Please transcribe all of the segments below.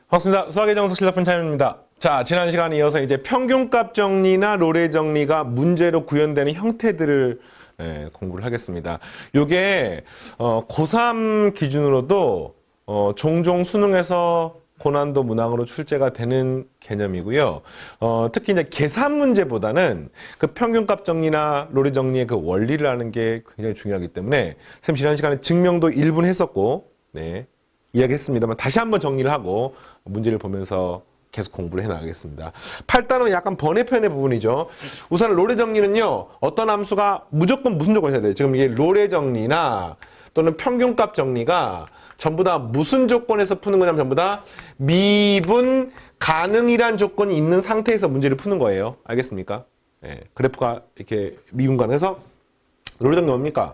반갑습니다. 수학의 정석 실력편 차임입니다. 자, 지난 시간에 이어서 이제 평균값 정리나 로레 정리가 문제로 구현되는 형태들을 공부를 하겠습니다. 요게 고3 기준으로도 종종 수능에서 고난도 문항으로 출제가 되는 개념이고요. 특히 이제 계산 문제보다는 그 평균값 정리나 로레 정리의 그 원리를 아는 게 굉장히 중요하기 때문에 선생님 지난 시간에 증명도 1분 했었고, 네. 이야기했습니다만 다시 한번 정리를 하고 문제를 보면서 계속 공부를 해나가겠습니다. 8단은 약간 번외편의 부분이죠. 우선 로레 정리는요. 어떤 함수가 무조건 무슨 조건이 있어야 돼요. 지금 이게 로레 정리나 또는 평균값 정리가 전부 다 무슨 조건에서 푸는 거냐면 전부 다 미분 가능이란 조건이 있는 상태에서 문제를 푸는 거예요. 알겠습니까? 예, 그래프가 이렇게 미분 가능해서 로레 정리 뭡니까?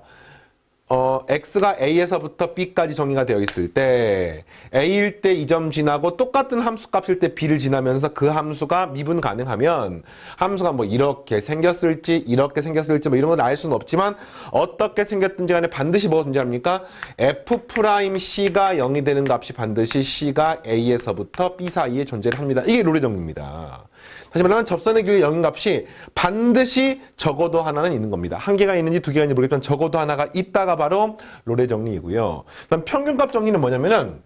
x가 a에서부터 b까지 정의가 되어 있을 때 a일 때 이 점 지나고 똑같은 함수 값일 때 b를 지나면서 그 함수가 미분 가능하면 함수가 뭐 이렇게 생겼을지 뭐 이런 건 알 수는 없지만 어떻게 생겼든지 간에 반드시 뭐가 존재합니까? f'c가 0이 되는 값이 반드시 c가 a에서부터 b 사이에 존재를 합니다. 이게 로레 정리입니다. 다시 말하면 접선의 길이 0인 값이 반드시 적어도 하나는 있는 겁니다. 한 개가 있는지 두 개가 있는지 모르겠지만 적어도 하나가 있다가 바로 로레 정리이고요. 그다음 평균값 정리는 뭐냐면은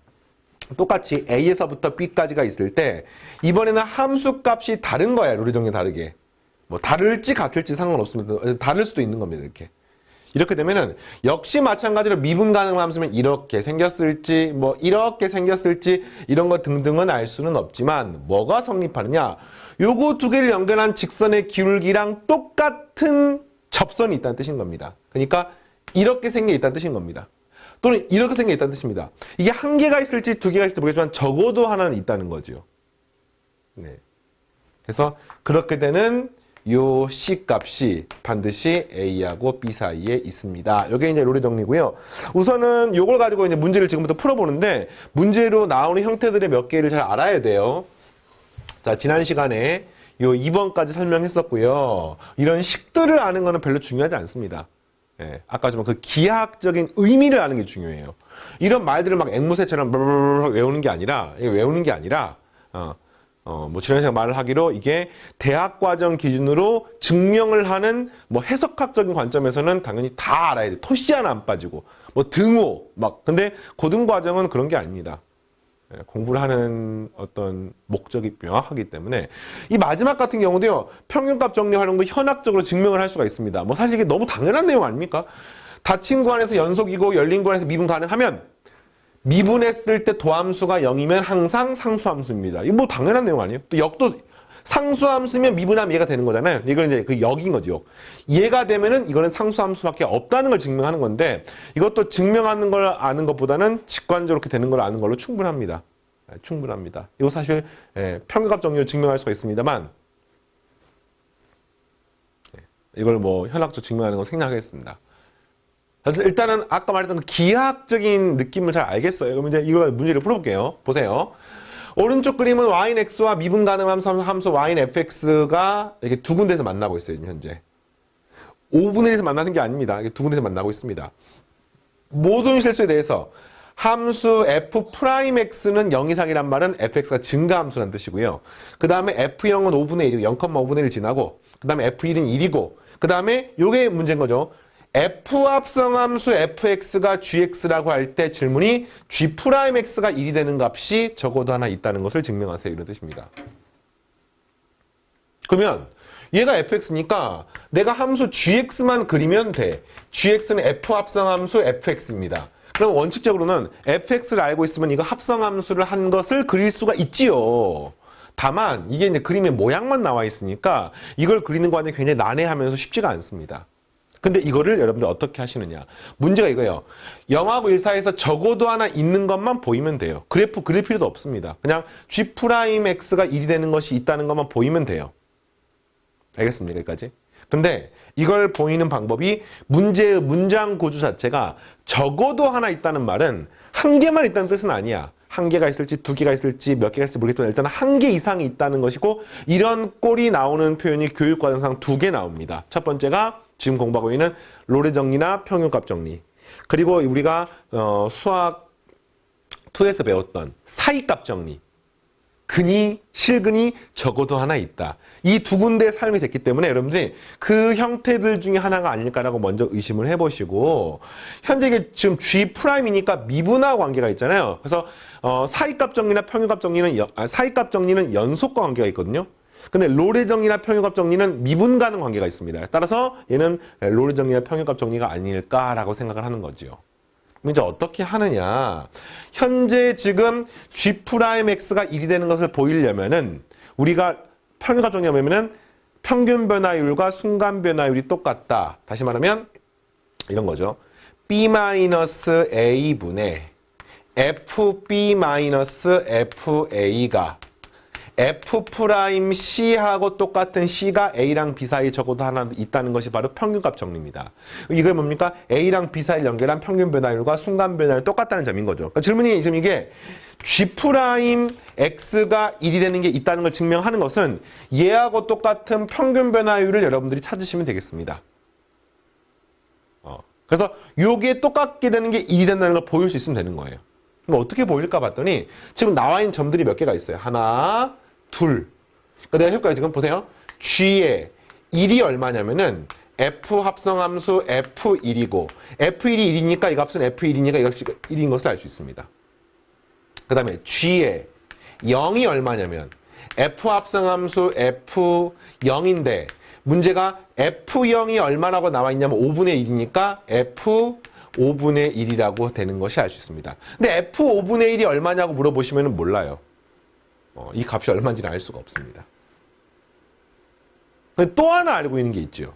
똑같이 a에서부터 b까지가 있을 때 이번에는 함수 값이 다른 거야. 로레 정리 다르게. 뭐 다를지 같을지 상관없습니다. 다를 수도 있는 겁니다. 이렇게 되면은 역시 마찬가지로 미분 가능한 함수면 이렇게 생겼을지 뭐 이렇게 생겼을지 이런 거 등등은 알 수는 없지만 뭐가 성립하느냐? 요거 두 개를 연결한 직선의 기울기랑 똑같은 접선이 있다는 뜻인 겁니다. 그러니까 이렇게 생겨 있다는 뜻인 겁니다. 또는 이렇게 생겨 있다는 뜻입니다. 이게 한 개가 있을지 두 개가 있을지 모르겠지만 적어도 하나는 있다는 거죠. 네. 그래서 그렇게 되는 요 C 값이 반드시 A하고 B 사이에 있습니다. 이게 이제 로레 정리고요. 우선은 요걸 가지고 이제 문제를 지금부터 풀어보는데 문제로 나오는 형태들의 몇 개를 잘 알아야 돼요. 자, 지난 시간에 요 2번까지 설명했었고요. 이런 식들을 아는 거는 별로 중요하지 않습니다. 예, 아까 좀 그 기하학적인 의미를 아는 게 중요해요. 이런 말들을 막 앵무새처럼 외우는 게 아니라, 뭐 지난 시간 말을 하기로 이게 대학 과정 기준으로 증명을 하는 뭐 해석학적인 관점에서는 당연히 다 알아야 돼. 토시 하나 안 빠지고 뭐 등호 막 근데 고등 과정은 그런 게 아닙니다. 공부를 하는 어떤 목적이 명확하기 때문에 이 마지막 같은 경우도요. 평균값 정리 활용도 현학적으로 증명을 할 수가 있습니다. 뭐 사실 이게 너무 당연한 내용 아닙니까? 닫힌 구간에서 연속이고 열린 구간에서 미분 가능하면 미분했을 때 도함수가 0이면 항상 상수함수입니다. 이거 뭐 당연한 내용 아니에요? 또 역도 상수함수면 미분하면 얘가 되는 거잖아요. 이건 이제 그 역인 거죠. 얘가 되면은 이거는 상수함수밖에 없다는 걸 증명하는 건데 이것도 증명하는 걸 아는 것보다는 직관적으로 이렇게 되는 걸 아는 걸로 충분합니다. 충분합니다. 이거 사실 평균값 정리로 증명할 수가 있습니다만 이걸 뭐 현학적으로 증명하는 건 생략하겠습니다. 일단은 아까 말했던 그 기하학적인 느낌을 잘 알겠어요. 그럼 이제 이거 문제를 풀어볼게요. 보세요. 오른쪽 그림은 yx와 미분 가능한 함수 yfx가 이렇게 두 군데에서 만나고 있어요. 지금 현재. 5분의 1에서 만나는 게 아닙니다. 이렇게 두 군데에서 만나고 있습니다. 모든 실수에 대해서 함수 f'x는 0 이상이란 말은 fx가 증가함수라는 뜻이고요. 그 다음에 f0은 5분의 1이고 0,5분의 1 지나고 그 다음에 f1은 1이고 그 다음에 요게 문제인 거죠. F합성함수 fx가 gx라고 할 때 질문이 g'x가 1이 되는 값이 적어도 하나 있다는 것을 증명하세요. 이런 뜻입니다. 그러면 얘가 fx니까 내가 함수 gx만 그리면 돼. gx는 f합성함수 fx입니다. 그럼 원칙적으로는 fx를 알고 있으면 이거 합성함수를 한 것을 그릴 수가 있지요. 다만 이게 이제 그림의 모양만 나와 있으니까 이걸 그리는 과정이 굉장히 난해하면서 쉽지가 않습니다. 근데 이거를 여러분들 어떻게 하시느냐. 문제가 이거예요. 0하고 1 사이에서 적어도 하나 있는 것만 보이면 돼요. 그래프 그릴 필요도 없습니다. 그냥 g'x가 1이 되는 것이 있다는 것만 보이면 돼요. 알겠습니까? 여기까지? 근데 이걸 보이는 방법이 문제의 문장 구조 자체가 적어도 하나 있다는 말은 한 개만 있다는 뜻은 아니야. 한 개가 있을지 두 개가 있을지 몇 개가 있을지 모르겠지만 일단 한 개 이상이 있다는 것이고 이런 꼴이 나오는 표현이 교육과정상 2개 나옵니다. 첫 번째가 지금 공부하고 있는 로레 정리나 평균값 정리. 그리고 우리가 수학 2에서 배웠던 사이값 정리. 근이, 실근이 적어도 하나 있다. 이 두 군데 사용이 됐기 때문에 여러분들이 그 형태들 중에 하나가 아닐까라고 먼저 의심을 해보시고, 현재 이게 지금 G'이니까 미분화 관계가 있잖아요. 그래서 사이값 정리나 평균값 정리는 사이값 정리는 연속과 관계가 있거든요. 근데 로레 정리나 평균값 정리는 미분가는 관계가 있습니다. 따라서 얘는 로레 정리나 평균값 정리가 아닐까라고 생각을 하는 거죠. 그럼 이제 어떻게 하느냐? 현재 지금 G'X가 1이 되는 것을 보이려면은 우리가 평균값 정리하면은 평균 변화율과 순간 변화율이 똑같다. 다시 말하면 이런 거죠. B-A분의 FB-FA가 F'C하고 똑같은 C가 A랑 B 사이에 적어도 하나 있다는 것이 바로 평균값 정리입니다. 이게 뭡니까? A랑 B 사이를 연결한 평균 변화율과 순간 변화율이 똑같다는 점인 거죠. 그러니까 질문이 지금 이게 G'X가 1이 되는 게 있다는 걸 증명하는 것은 얘하고 똑같은 평균 변화율을 여러분들이 찾으시면 되겠습니다. 그래서 요게 똑같게 되는 게 1이 된다는 걸 보일 수 있으면 되는 거예요. 그럼 어떻게 보일까 봤더니 지금 나와 있는 점들이 몇 개가 있어요. 하나, 둘. 그러니까 내가 효과를 지금 보세요. G의 1이 얼마냐면은 F 합성함수 F1이고 F1이 1이니까 이 값은 F1이니까 이 값이 1인 것을 알 수 있습니다. 그 다음에 G의 0이 얼마냐면 F 합성함수 F0인데 문제가 F0이 얼마라고 나와 있냐면 5분의 1이니까 F5분의 1이라고 되는 것이 알 수 있습니다. 근데 F5분의 1이 얼마냐고 물어보시면 몰라요. 이 값이 얼마인지는 알 수가 없습니다. 근데 또 하나 알고 있는 게 있죠.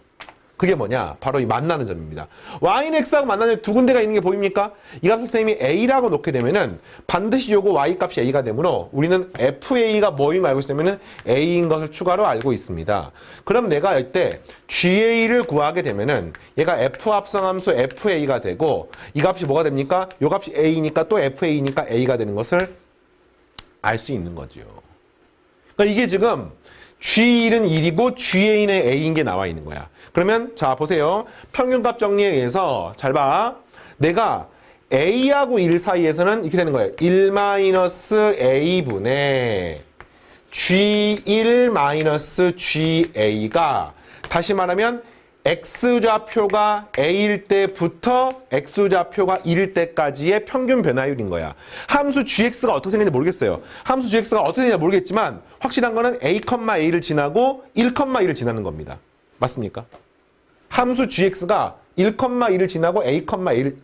그게 뭐냐? 바로 이 만나는 점입니다. Y는 X하고 만나는 두 군데가 있는 게 보입니까? 이 값을 선생님이 A라고 놓게 되면은 반드시 요거 Y 값이 A가 되므로 우리는 FA가 뭐인 걸 알고 있으면은 A인 것을 추가로 알고 있습니다. 그럼 내가 이때 GA를 구하게 되면은 얘가 F 합성함수 FA가 되고 이 값이 뭐가 됩니까? 요 값이 A니까 또 FA니까 A가 되는 것을 알 수 있는 거죠. 그러니까 이게 지금 G1은 1이고 GA는 A인 게 나와 있는 거야. 그러면 자 보세요. 평균값 정리에 의해서 잘 봐. 내가 A하고 1 사이에서는 이렇게 되는 거예요. 1-A분의 G1-GA가 다시 말하면 X좌표가 A일 때부터 X좌표가 1일 때까지의 평균 변화율인 거야. 함수 GX가 어떻게 생겼는지 모르겠어요. 함수 GX가 어떻게 생겼는지 모르겠지만 확실한 거는 A,A를 지나고 1,1을 지나는 겁니다. 맞습니까? 함수 GX가 1,1을 지나고 A,A를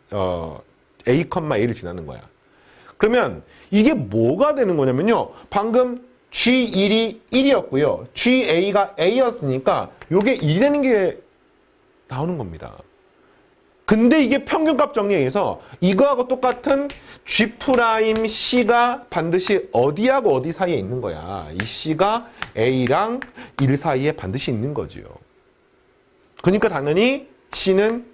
지나는 거야. 그러면 이게 뭐가 되는 거냐면요. 방금 G1이 1이었고요. GA가 A였으니까 이게 2 되는 게 나오는 겁니다. 근데 이게 평균값 정리에 의해서 이거하고 똑같은 G'C가 반드시 어디하고 어디 사이에 있는 거야. 이 C가 A랑 1 사이에 반드시 있는 거지요. 그러니까 당연히 C는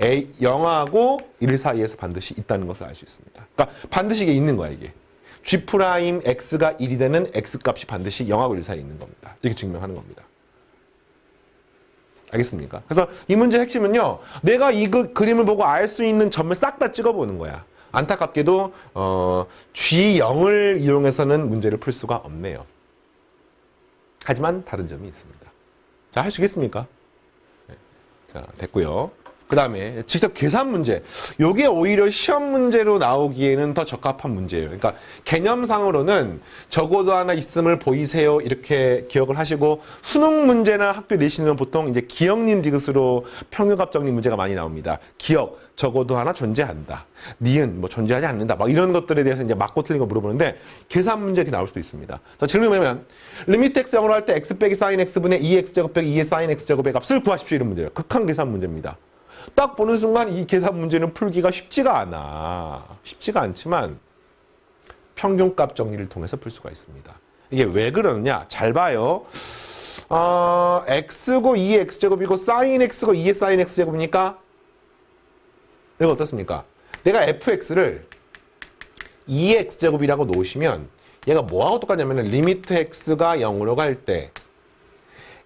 A, 0하고 1 사이에서 반드시 있다는 것을 알 수 있습니다. 그러니까 반드시 이게 있는 거야, 이게. G'X가 1이 되는 X값이 반드시 0하고 1 사이에 있는 겁니다. 이렇게 증명하는 겁니다. 알겠습니까? 그래서 이 문제의 핵심은요. 내가 이 그림을 보고 알 수 있는 점을 싹 다 찍어보는 거야. 안타깝게도 G0을 이용해서는 문제를 풀 수가 없네요. 하지만 다른 점이 있습니다. 자, 할 수 있겠습니까? 네. 자, 됐고요. 그 다음에 직접 계산 문제. 요게 오히려 시험 문제로 나오기에는 더 적합한 문제예요. 그러니까 개념상으로는 적어도 하나 있음을 보이세요. 이렇게 기억을 하시고 수능 문제나 학교 내신은 보통 이제 기억님 디귿으로 평균값 정리 문제가 많이 나옵니다. 기억, 적어도 하나 존재한다. 니은, 뭐 존재하지 않는다. 막 이런 것들에 대해서 이제 맞고 틀린 거 물어보는데 계산 문제 이렇게 나올 수도 있습니다. 자, 질문이 뭐냐면 리미트 x 0으로 할 때 x 빼기 sin x분의 2x제곱 빼기 2의 sin x제곱의 값을 구하십시오. 이런 문제예요. 극한 계산 문제입니다. 딱 보는 순간 이 계산 문제는 풀기가 쉽지가 않아. 쉽지가 않지만 평균값 정리를 통해서 풀 수가 있습니다. 이게 왜 그러느냐? 잘 봐요. x고 2의 x제곱이고 sin x고 2의 sin x제곱이니까 이거 어떻습니까? 내가 fx를 2의 x제곱이라고 놓으시면 얘가 뭐하고 똑같냐면 리미트 x가 0으로 갈 때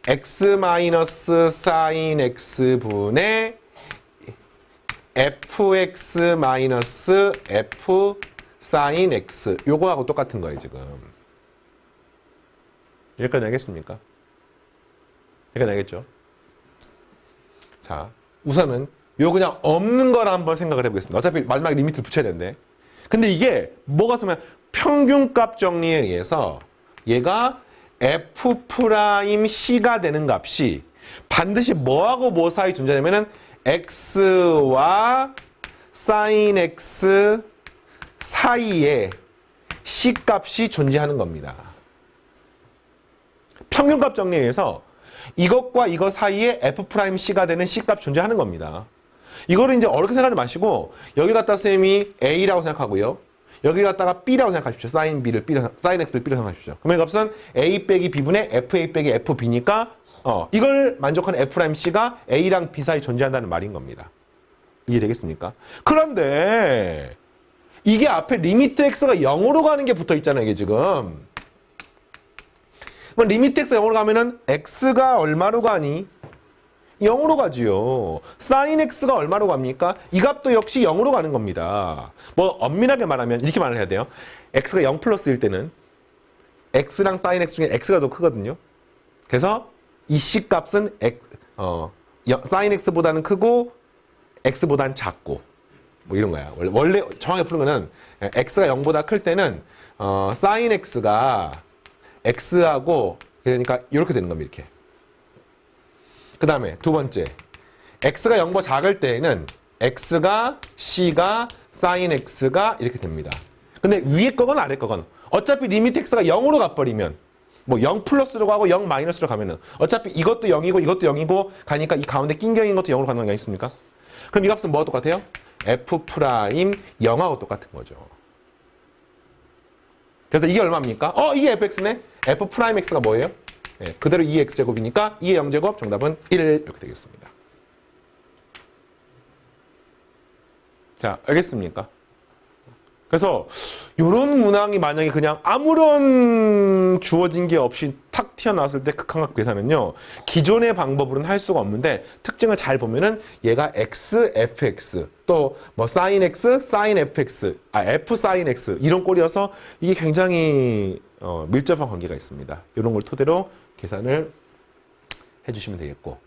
x sin x분의 fx f sin x 요거하고 똑같은 거예요 지금. 여기까지 알겠습니까? 여기까지 알겠죠? 자, 우선은 요 그냥 없는 거라 한번 생각을 해보겠습니다. 어차피 마지막에 리미트를 붙여야 되는데. 근데 이게 뭐가 쓰면 평균값 정리에 의해서 얘가 F'C가 되는 값이 반드시 뭐하고 뭐 사이 존재하냐면은 X와 sin X 사이에 C 값이 존재하는 겁니다. 평균값 정리에 의해서 이것과 이것 사이에 F'C가 되는 C 값 존재하는 겁니다. 이거를 이제 어렵게 생각하지 마시고 여기 갖다 쌤이 A라고 생각하고요. 여기 갖다가 B라고 생각하십시오. sin X를 B라고 생각하십시오. 그러면 이 값은 A 빼기 B분의 FA 빼기 FB니까 이걸 만족하는 F'C가 A랑 B 사이 존재한다는 말인 겁니다. 이해되겠습니까? 그런데 이게 앞에 리미트 X가 0으로 가는 게 붙어 있잖아요. 이게 지금. 그럼 리미트 X가 0으로 가면은 X가 얼마로 가니? 0으로 가지요. sin X가 얼마로 갑니까? 이 값도 역시 0으로 가는 겁니다. 뭐 엄밀하게 말하면 이렇게 말을 해야 돼요. X가 0 플러스일 때는 X랑 sin X 중에 X가 더 크거든요. 그래서 이 C 값은 sin X보다는 크고 X보다는 작고 뭐 이런 거야. 원래 정확하게 푸는 거는 X가 0보다 클 때는 sin X가 X하고 그러니까 이렇게 되는 겁니다. 이렇게. 그 다음에 두 번째 X가 0보다 작을 때에는 X가 C가 sin X가 이렇게 됩니다. 근데 위에 거건 아래 거건 어차피 리미트 X가 0으로 가버리면 뭐 0 플러스로 하고 0 마이너스로 가면은 어차피 이것도 0이고 이것도 0이고 가니까 이 가운데 낑겨 있는 것도 0으로 가는 거 있습니까? 그럼 이 값은 뭐가 똑같아요? F 프라임 0하고 똑같은 거죠. 그래서 이게 얼마입니까? 이게 fx네? f 프라임 x가 뭐예요? 네, 그대로 2x제곱이니까 2의 0제곱 정답은 1 이렇게 되겠습니다. 자, 알겠습니까? 그래서 이런 문항이 만약에 그냥 아무런 주어진 게 없이 탁 튀어나왔을 때 극한각 계산은요. 기존의 방법으로는 할 수가 없는데 특징을 잘 보면은 얘가 x, fx 또 뭐 sin x, sin fx, f sin x 이런 꼴이어서 이게 굉장히 밀접한 관계가 있습니다. 이런 걸 토대로 계산을 해주시면 되겠고.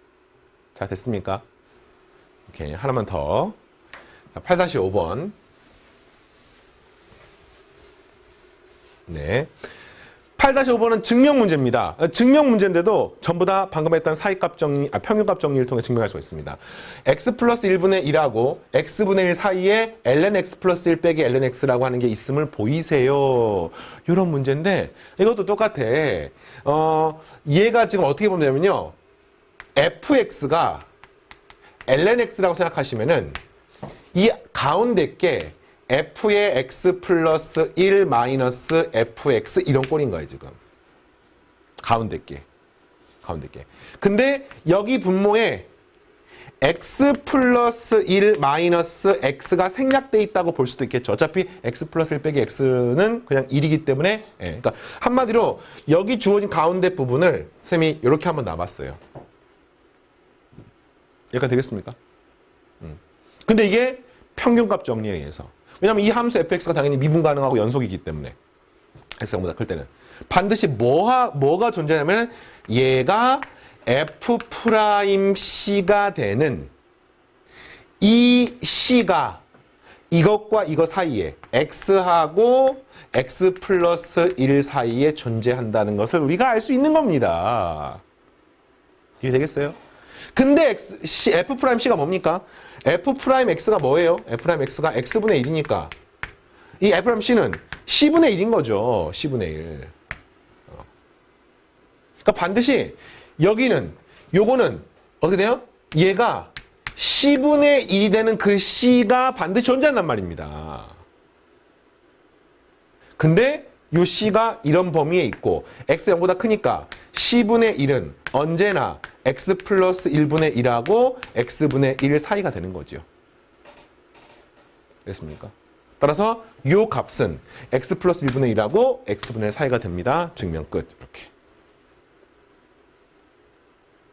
자, 됐습니까? 오케이, 하나만 더. 8-5번. 네. 8-5번은 증명 문제입니다. 증명 문제인데도 전부 다 방금 했던 사이값 정리, 평균값 정리를 통해 증명할 수가 있습니다. x 플러스 1분의 1하고 x분의 1 사이에 ln x 플러스 1 빼기 ln x라고 하는 게 있음을 보이세요. 이런 문제인데 이것도 똑같아. 얘가 지금 어떻게 보면 되냐면요. fx가 ln x라고 생각하시면은 이 가운데 게 f의 x 플러스 1 마이너스 fx 이런 꼴인 거예요, 지금. 가운데 게. 근데 여기 분모에 x 플러스 1 마이너스 x가 생략돼 있다고 볼 수도 있겠죠. 어차피 x 플러스 1 빼기 x는 그냥 1이기 때문에 그러니까 한마디로 여기 주어진 가운데 부분을 쌤이 이렇게 한번 놔봤어요. 여기까지 되겠습니까? 근데 이게 평균값 정리에 의해서 왜냐면 이 함수 fx가 당연히 미분 가능하고 연속이기 때문에 x보다 클 때는 반드시 뭐가 존재하냐면 얘가 f'C가 되는 이 C가 이것과 이것 사이에 x하고 x 플러스 1 사이에 존재한다는 것을 우리가 알 수 있는 겁니다. 이해되겠어요? 근데 f'C가 뭡니까? f'X가 뭐예요? f'X가 x분의 1이니까 이 f'C는 c분의 1인 거죠. c분의 1. 그러니까 반드시 여기는 요거는 어떻게 돼요? 얘가 c분의 1이 되는 그 c가 반드시 존재한단 말입니다. 근데 요 c가 이런 범위에 있고 x 0보다 크니까 c분의 1은 언제나 x 플러스 1분의 1하고 x분의 1 사이가 되는 거죠. 됐습니까? 따라서 이 값은 x 플러스 1분의 1하고 x분의 1 사이가 됩니다. 증명 끝. 이렇게.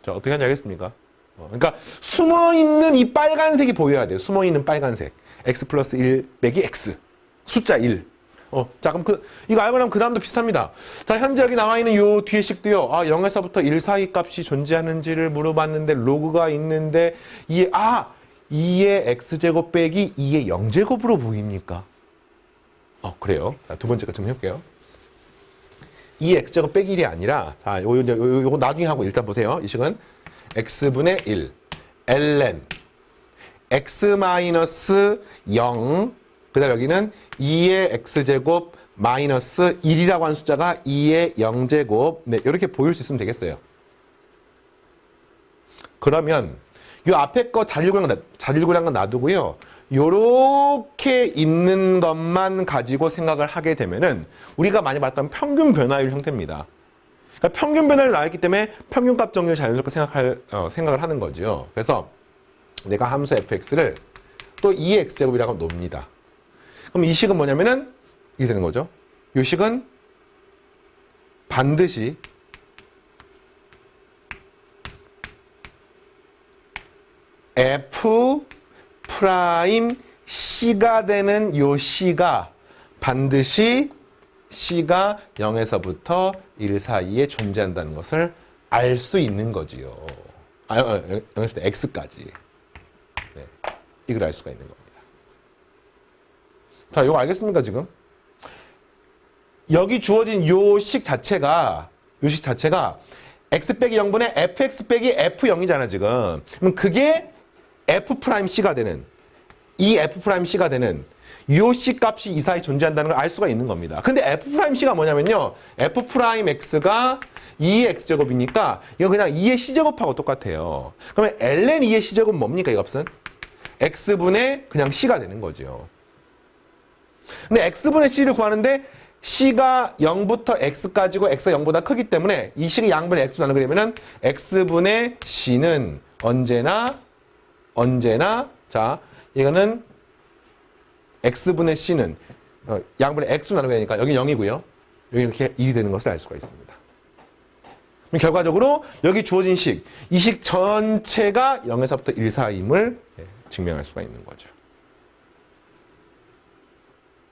자, 어떻게 하는지 알겠습니까? 그러니까 숨어있는 이 빨간색이 보여야 돼요. 숨어있는 빨간색. x 플러스 1 빼기 x. 숫자 1. 자, 그럼 이거 알고 나면 그 다음도 비슷합니다. 자, 현재 여기 나와 있는 요 뒤에 식도요. 0에서부터 1 사이 값이 존재하는지를 물어봤는데, 로그가 있는데, 2의 x제곱 빼기 2의 0제곱으로 보입니까? 그래요. 자, 두 번째 거 좀 해볼게요. 2의 x제곱 빼기 1이 아니라, 자, 요거 나중에 하고 일단 보세요. 이 식은 x분의 1, ln, x 마이너스 0, 그 다음 여기는 2의 x제곱 마이너스 1이라고 하는 숫자가 2의 0제곱. 네, 이렇게 보일 수 있으면 되겠어요. 그러면 이 앞에 거 자질구레한 건 놔두고요. 요렇게 있는 것만 가지고 생각을 하게 되면은 우리가 많이 봤던 평균 변화율 형태입니다. 그러니까 평균 변화율이 나왔기 때문에 평균값 정리를 자연스럽게 생각을 하는 거죠. 그래서 내가 함수 fx를 또 2의 x제곱이라고 놉니다. 그럼 이 식은 뭐냐면은 이게 되는 거죠. 이 식은 반드시 f 프라임 c가 되는 요 c가 반드시 c가 0에서부터 1 사이에 존재한다는 것을 알 수 있는 거지요. 0에서부터 x까지. 네, 이걸 알 수가 있는 겁니다. 자, 이거 알겠습니까, 지금? 여기 주어진 요 식 자체가 x 빼기 0분의 fx 빼기 f0이잖아, 지금. 그럼 그게 f'c가 되는, 이 f'c가 되는 요 c 값이 이 사이에 존재한다는 걸 알 수가 있는 겁니다. 근데 f'c가 뭐냐면요. f'x가 2의 x제곱이니까 이거 그냥 2의 c제곱하고 똑같아요. 그러면 ln 2의 c제곱은 뭡니까, 이 값은? x분의 그냥 c가 되는 거죠. 근데 x분의 c를 구하는데 c가 0부터 x까지고 x가 0보다 크기 때문에 이 식의 양분의 x로 나누게 되면은 x분의 c는 언제나 자, 이거는 x분의 c는 양분의 x로 나누게 되니까 여기 0이고요. 여기 이렇게 1이 되는 것을 알 수가 있습니다. 그럼 결과적으로 여기 주어진 식, 이 식 전체가 0에서부터 1 사이임을 증명할 수가 있는 거죠.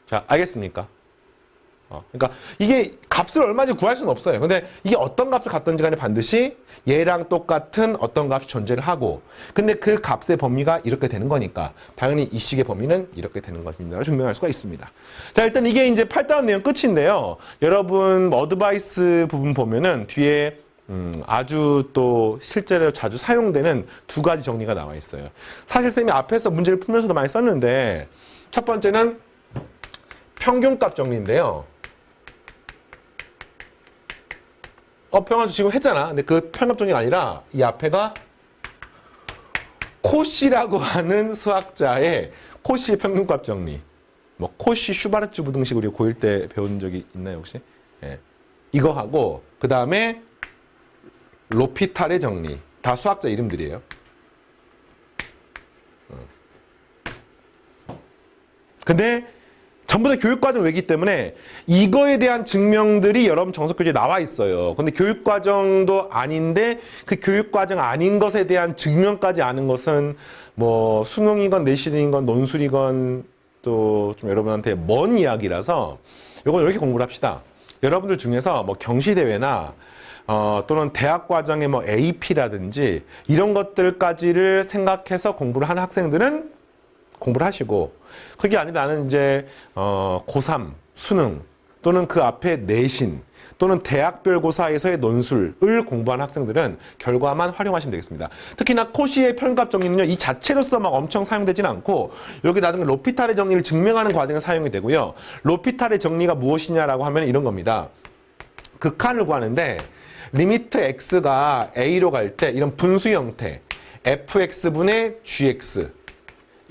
자, 알겠습니까? 그러니까 이게 값을 얼마인지 구할 수는 없어요. 근데 이게 어떤 값을 갖든지 간에 반드시 얘랑 똑같은 어떤 값이 존재를 하고, 근데 그 값의 범위가 이렇게 되는 거니까 당연히 이 식의 범위는 이렇게 되는 것입니다. 증명할 수가 있습니다. 자, 일단 이게 이제 8단원 내용 끝인데요. 여러분 어드바이스 부분 보면은 뒤에 아주 또 실제로 자주 사용되는 두 가지 정리가 나와 있어요. 사실 쌤이 앞에서 문제를 풀면서도 많이 썼는데, 첫 번째는 평균값 정리인데요. 평균값 지금 했잖아. 근데 그 평균값 정리가 아니라 이 앞에가 코시라고 하는 수학자의 코시의 평균값 정리. 뭐 코시 슈바르츠 부등식 우리 고1 때 배운 적이 있나요, 혹시? 예. 이거 하고 그 다음에 로피탈의 정리. 다 수학자 이름들이에요. 근데 전부 다 교육과정 외기 때문에 이거에 대한 증명들이 여러분 정석교재에 나와 있어요. 근데 교육과정도 아닌데 그 교육과정 아닌 것에 대한 증명까지 아는 것은 뭐 수능이건 내신이건 논술이건 또 좀 여러분한테 먼 이야기라서 이걸 이렇게 공부를 합시다. 여러분들 중에서 뭐 경시대회나 또는 대학과정의 뭐 AP라든지 이런 것들까지를 생각해서 공부를 하는 학생들은 공부를 하시고, 그게 아니라 나는 이제 고3 수능 또는 그 앞에 내신 또는 대학별고사에서의 논술을 공부하는 학생들은 결과만 활용하시면 되겠습니다. 특히나 코시의 평균값 정리는요, 이 자체로서 막 엄청 사용되지는 않고 여기 나중에 로피탈의 정리를 증명하는 과정에 사용이 되고요. 로피탈의 정리가 무엇이냐라고 하면 이런 겁니다. 극한을 구하는데 리미트 x가 a로 갈 때 이런 분수 형태 fx분의 gx,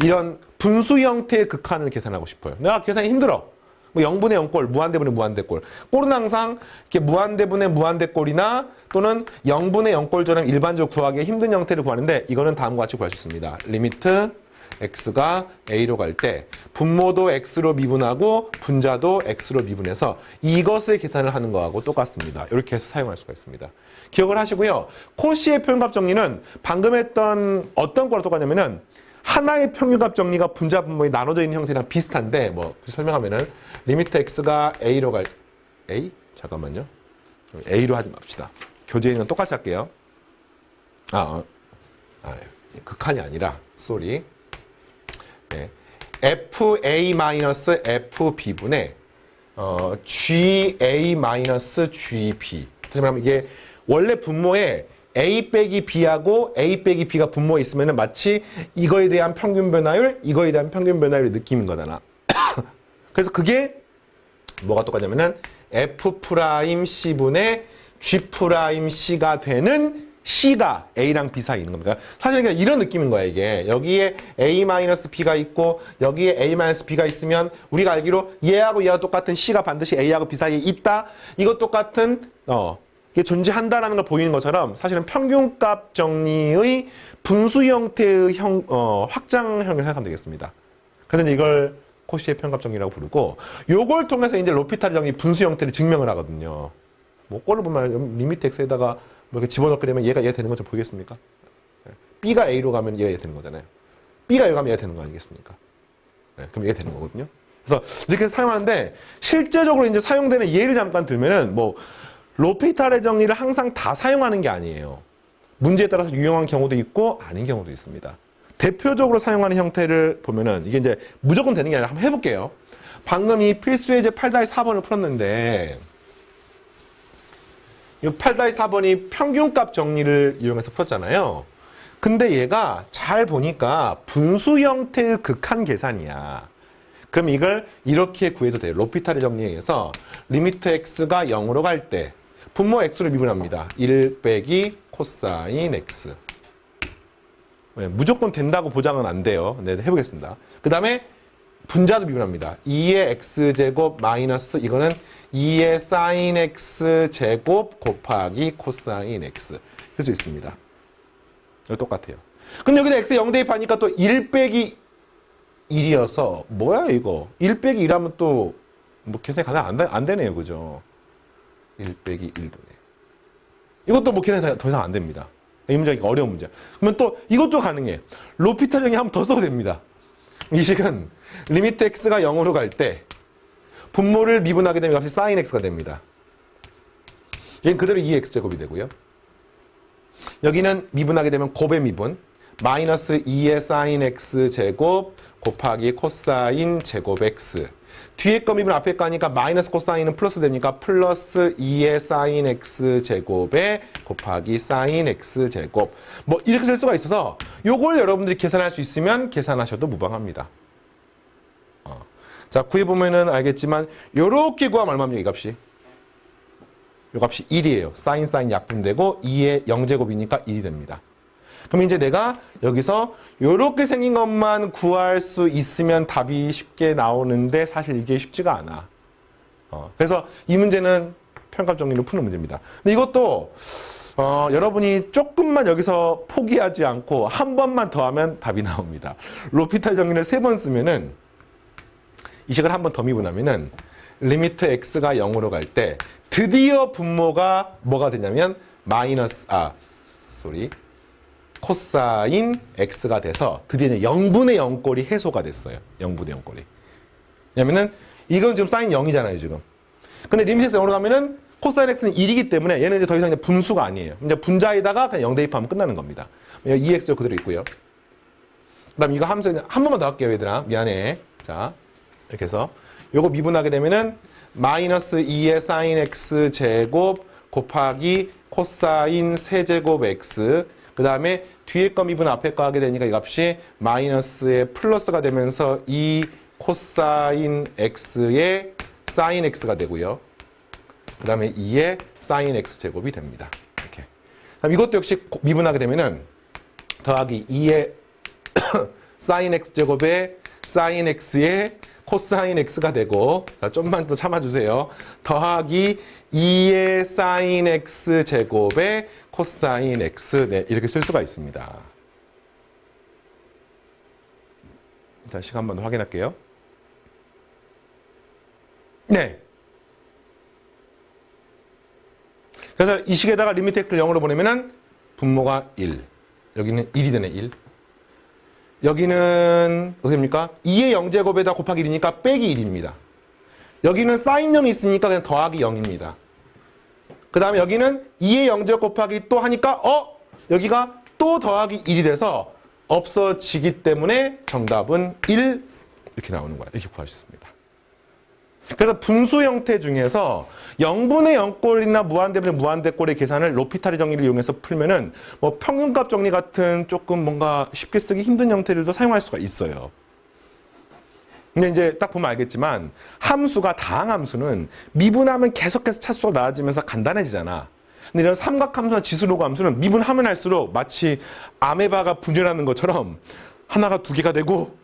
이런 분수 형태의 극한을 계산하고 싶어요. 내가 계산이 힘들어. 뭐 0분의 0꼴, 무한대분의 무한대꼴. 꼴은 항상 이렇게 무한대분의 무한대꼴이나 또는 0분의 0꼴처럼 일반적으로 구하기 힘든 형태를 구하는데, 이거는 다음과 같이 구할 수 있습니다. 리미트 x가 a로 갈 때 분모도 x로 미분하고 분자도 x로 미분해서 이것을 계산을 하는 거하고 똑같습니다. 이렇게 해서 사용할 수가 있습니다. 기억을 하시고요. 코시의 표현값 정리는 방금 했던 어떤 거랑 똑같냐면은 하나의 평균값 정리가 분자 분모에 나눠져 있는 형태랑 비슷한데 뭐 설명하면은 리미트 x가 a로 갈 a? 잠깐만요. a로 하지 맙시다. 교재에는 똑같이 할게요. 극한이 아니라 쏘리. 네. fa-fb분의 ga-gb. 다시 말하면 이게 원래 분모에 a 빼기 b하고 a 빼기 b가 분모에 있으면 마치 이거에 대한 평균 변화율, 이거에 대한 평균 변화율의 느낌인 거잖아. 그래서 그게 뭐가 똑같냐면은 f'c분의 g'c가 되는 C가 A랑 B 사이에 있는 겁니다. 사실 그냥 이런 느낌인 거야, 이게. 여기에 A-B가 있고, 여기에 A-B가 있으면, 우리가 알기로 얘하고 얘하고 똑같은 C가 반드시 A하고 B 사이에 있다. 이거 똑같은, 이게 존재한다라는 걸 보이는 것처럼, 사실은 평균값 정리의 분수 형태의 확장형을 생각하면 되겠습니다. 그래서 이제 이걸 코시의 평균값 정리라고 부르고, 요걸 통해서 이제 로피탈 정리 분수 형태를 증명을 하거든요. 뭐, 꼴을 보면 리미트 x에다가 뭐 이렇게 집어넣게 되면 얘가 되는 거 좀 보이겠습니까? B가 A로 가면 얘가 되는 거잖아요. B가 여기 가면 얘가 되는 거 아니겠습니까? 네, 그럼 얘가 되는 거거든요. 그래서 이렇게 사용하는데 실제적으로 이제 사용되는 예를 잠깐 들면은 뭐 로피탈의 정리를 항상 다 사용하는 게 아니에요. 문제에 따라서 유용한 경우도 있고 아닌 경우도 있습니다. 대표적으로 사용하는 형태를 보면은 이게 이제 무조건 되는 게 아니라 한번 해볼게요. 방금 이 필수예제 8-4번을 풀었는데 이 8-4번이 평균값 정리를 이용해서 풀었잖아요. 근데 얘가 잘 보니까 분수 형태의 극한 계산이야. 그럼 이걸 이렇게 구해도 돼요. 로피탈의 정리에 의해서 리미트 x가 0으로 갈 때 분모 x로 미분합니다. 1 빼기 코사인 x. 무조건 된다고 보장은 안 돼요. 네, 해보겠습니다. 그 다음에 분자도 미분합니다. 2의 x제곱 마이너스 이거는 2의 사인 x제곱 곱하기 코사인 x 할 수 있습니다. 이거 똑같아요. 근데 여기다 x 0 대입하니까 또 1 빼기 1이어서 뭐야 이거 1 빼기 1하면 또 뭐 계산이 가장 안 되네요. 그죠? 1 빼기 1도네. 이것도 뭐 계산이 더 이상 안 됩니다. 이 문제가 어려운 문제. 그러면 또 이것도 가능해. 로피탈 정리 한번 더 써도 됩니다. 이 식은 리미트 x가 0으로 갈 때 분모를 미분하게 되면 값이 sin x가 됩니다. 얘는 그대로 2x제곱이 되고요. 여기는 미분하게 되면 곱의 미분 마이너스 2의 sin x제곱 곱하기 코사인 제곱 x 뒤에 거 미분 앞에 거 하니까 마이너스 코사인은 플러스 됩니까? 플러스 2의 sin x제곱에 곱하기 sin x제곱 뭐 이렇게 쓸 수가 있어서 요걸 여러분들이 계산할 수 있으면 계산하셔도 무방합니다. 자, 구해보면은 알겠지만 요렇게 구하면 얼마입니까? 이 값이? 요 값이 1이에요. 사인 약분되고 2의 0제곱이니까 1이 됩니다. 그럼 이제 내가 여기서 요렇게 생긴 것만 구할 수 있으면 답이 쉽게 나오는데 사실 이게 쉽지가 않아. 그래서 이 문제는 평값 정리로 푸는 문제입니다. 근데 이것도 여러분이 조금만 여기서 포기하지 않고 한 번만 더 하면 답이 나옵니다. 로피탈 정리를 3번 쓰면은 이 식을 한 번 더 미분하면은 리미트 x가 0으로 갈 때 드디어 분모가 뭐가 되냐면 코사인 x가 돼서 드디어 0분의 0꼴이 해소가 됐어요. 0분의 0꼴이. 왜냐면은 이건 지금 사인 0이잖아요, 지금. 근데 리미트 x 0으로 가면은 코사인 x는 1이기 때문에 얘는 이제 더 이상 분수가 아니에요. 이제 분자에다가 그냥 0 대입하면 끝나는 겁니다. 2x 그대로 있고요. 그다음 이거 하면서 한 번만 더 할게요, 얘들아. 미안해. 자, 이렇게 해서 요거 미분하게 되면은 마이너스 2의 sin x 제곱 곱하기 코사인 세제곱 x 그 다음에 뒤에 거 미분 앞에 거 하게 되니까 이 값이 마이너스의 플러스가 되면서 2 코사인 x의 sin x가 되고요. 그 다음에 2의 sin x 제곱이 됩니다. 이렇게. 그럼 이것도 역시 미분하게 되면은 더하기 2의 sin x 제곱에 sin x의 코사인 x가 되고, 자, 좀만 더 참아주세요. 더하기 2의 sin x 제곱에 코사인 x, 네, 이렇게 쓸 수가 있습니다. 자, 시간 한번 더 확인할게요. 네. 그래서 이 식에다가 리미트 x를 0으로 보내면은 분모가 1. 여기는 1이 되네, 1. 여기는 어떻게 됩니까? 2의 0제곱에다 곱하기 1이니까 빼기 1입니다. 여기는 사인 0이 있으니까 그냥 더하기 0입니다. 그 다음에 여기는 2의 0제곱 곱하기 또 하니까 여기가 또 더하기 1이 돼서 없어지기 때문에 정답은 1 이렇게 나오는 거야. 이렇게 구할 수 있습니다. 그래서 분수 형태 중에서 0분의 0꼴이나 무한대분의 무한대꼴의 계산을 로피탈의 정리를 이용해서 풀면은 뭐 평균값 정리 같은 조금 뭔가 쉽게 쓰기 힘든 형태들도 사용할 수가 있어요. 근데 이제 딱 보면 알겠지만 함수가 다항함수는 미분하면 계속해서 차수가 나아지면서 간단해지잖아. 근데 이런 삼각함수나 지수로그 함수는 미분하면 할수록 마치 아메바가 분열하는 것처럼 하나가 두 개가 되고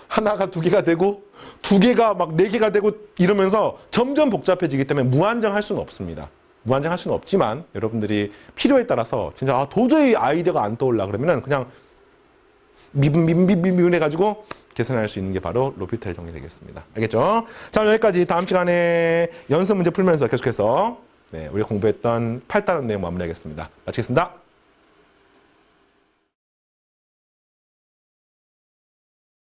하나가 두 개가 되고 두 개가 막 네 개가 되고 이러면서 점점 복잡해지기 때문에 무한정할 수는 없습니다. 무한정할 수는 없지만 여러분들이 필요에 따라서 진짜 도저히 아이디어가 안 떠올라 그러면은 그냥 미분 해가지고 계산할 수 있는 게 바로 로피탈 정리 되겠습니다. 알겠죠? 자, 여기까지 다음 시간에 연습 문제 풀면서 계속해서 우리가 공부했던 8단원 내용 마무리하겠습니다. 마치겠습니다.